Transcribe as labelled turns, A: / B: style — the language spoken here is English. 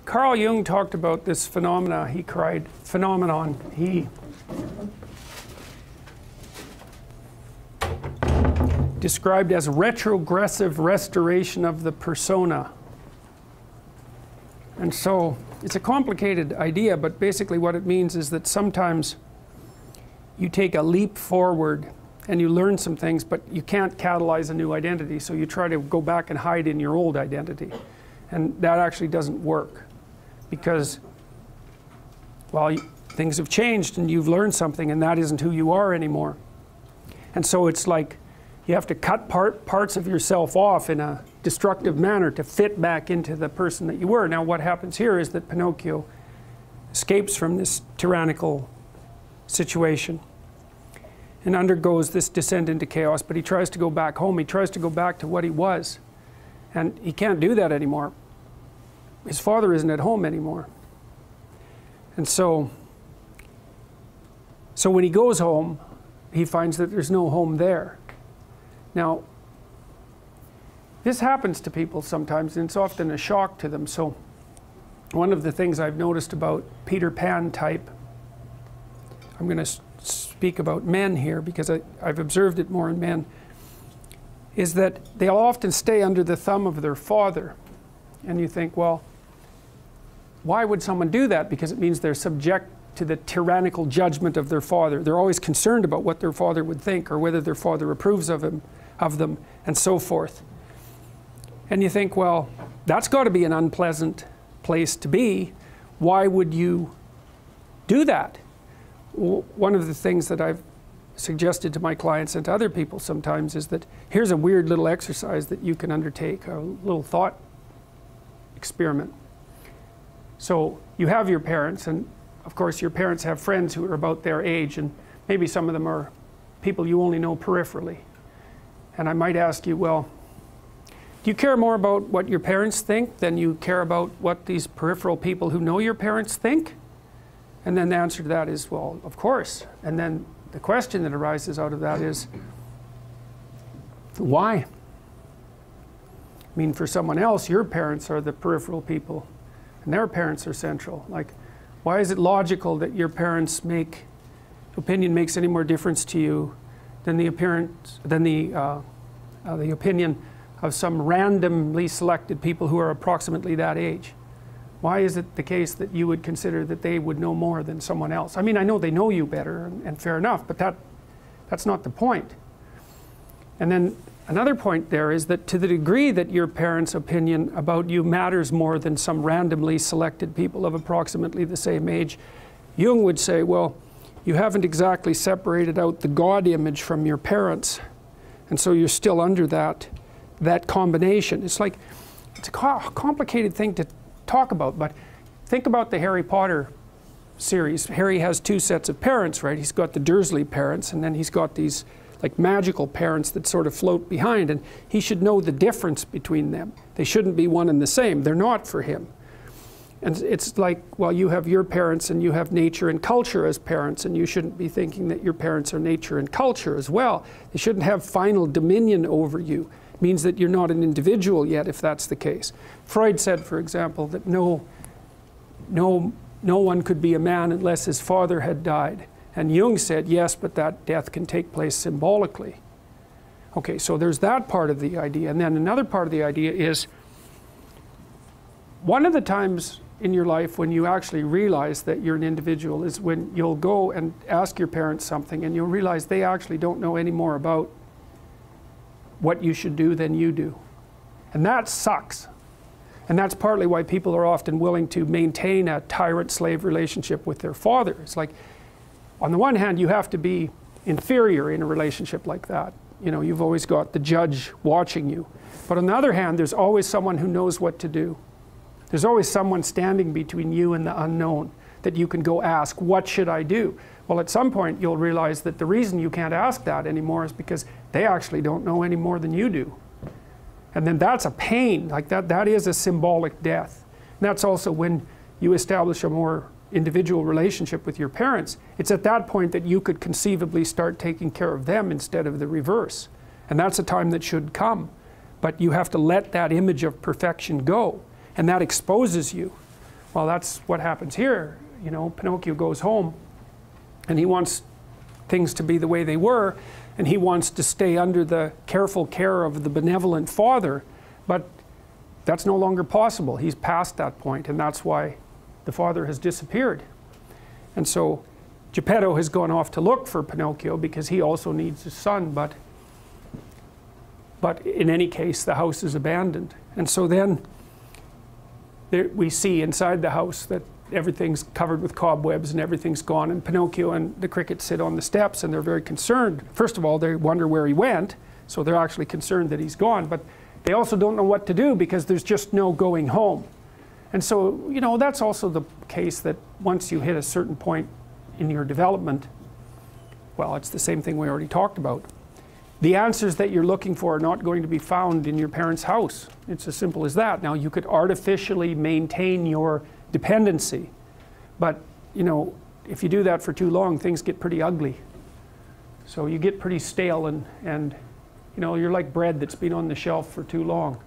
A: Carl Jung talked about this phenomenon. He described as retrogressive restoration of the persona. And so it's a complicated idea, but basically what it means is that sometimes you take a leap forward and you learn some things, but you can't catalyze a new identity, so you try to go back and hide in your old identity. And that actually doesn't work, because, well, things have changed and you've learned something, and that isn't who you are anymore. And so it's like you have to cut parts of yourself off in a destructive manner to fit back into the person that you were. Now what happens here is that Pinocchio escapes from this tyrannical situation and undergoes this descent into chaos, but he tries to go back home. He tries to go back to what he was, and he can't do that anymore. His father isn't at home anymore. And so when he goes home, he finds that there's no home there. Now, this happens to people sometimes, and it's often a shock to them. So one of the things I've noticed about Peter Pan type, I'm going to speak about men here because I've observed it more in men, is that they'll often stay under the thumb of their father. And you think, well, why would someone do that? Because it means they're subject to the tyrannical judgment of their father. They're always concerned about what their father would think, or whether their father approves of them, and so forth. And you think, well, that's got to be an unpleasant place to be. Why would you do that? One of the things that I've suggested to my clients and to other people sometimes is that here's a weird little exercise that you can undertake, a little thought experiment. So you have your parents, and of course your parents have friends who are about their age, and maybe some of them are people you only know peripherally. And I might ask you, well, do you care more about what your parents think than you care about what these peripheral people who know your parents think? And then the answer to that is, well, of course. And then the question that arises out of that is, why? I mean, for someone else, your parents are the peripheral people, and their parents are central. Like, why is it logical that your parents' opinion makes any more difference to you than the opinion of some randomly selected people who are approximately that age? Why is it the case that you would consider that they would know more than someone else? I mean, I know they know you better, and fair enough, but that's not the point. And then another point there is that to the degree that your parents' opinion about you matters more than some randomly selected people of approximately the same age, Jung would say, well, you haven't exactly separated out the God image from your parents, and so you're still under that combination. It's like, it's a complicated thing to talk about, but think about the Harry Potter series. Harry has two sets of parents, right? He's got the Dursley parents, and then he's got these like magical parents that sort of float behind, and he should know the difference between them. They shouldn't be one and the same. They're not for him. And it's like, well, you have your parents and you have nature and culture as parents, and you shouldn't be thinking that your parents are nature and culture as well. They shouldn't have final dominion over you. It means that you're not an individual yet, if that's the case. Freud said, for example, that no one could be a man unless his father had died. And Jung said, yes, but that death can take place symbolically. Okay, so there's that part of the idea. And then another part of the idea is, one of the times in your life when you actually realize that you're an individual is when you'll go and ask your parents something, and you'll realize they actually don't know any more about what you should do than you do. And that sucks. And that's partly why people are often willing to maintain a tyrant-slave relationship with their father. It's like, on the one hand, you have to be inferior in a relationship like that. You know, you've always got the judge watching you. But on the other hand, there's always someone who knows what to do. There's always someone standing between you and the unknown that you can go ask, what should I do? Well, at some point you'll realize that the reason you can't ask that anymore is because they actually don't know any more than you do. And then that's a pain. Like that is a symbolic death. And that's also when you establish a more individual relationship with your parents. It's at that point that you could conceivably start taking care of them instead of the reverse. And that's a time that should come. But you have to let that image of perfection go. And that exposes you. Well, that's what happens here. You know, Pinocchio goes home and he wants things to be the way they were, and he wants to stay under the careful care of the benevolent father, but that's no longer possible. He's past that point, and that's why the father has disappeared. And so Geppetto has gone off to look for Pinocchio because he also needs his son, but in any case the house is abandoned. And so then we see inside the house that everything's covered with cobwebs and everything's gone, and Pinocchio and the cricket sit on the steps and they're very concerned. First of all, they wonder where he went, so they're actually concerned that he's gone, but they also don't know what to do because there's just no going home. And so, you know, that's also the case that once you hit a certain point in your development, well, it's the same thing we already talked about. The answers that you're looking for are not going to be found in your parents' house. It's as simple as that. Now, you could artificially maintain your dependency, but, you know, if you do that for too long, things get pretty ugly. So you get pretty stale and you know, you're like bread that's been on the shelf for too long.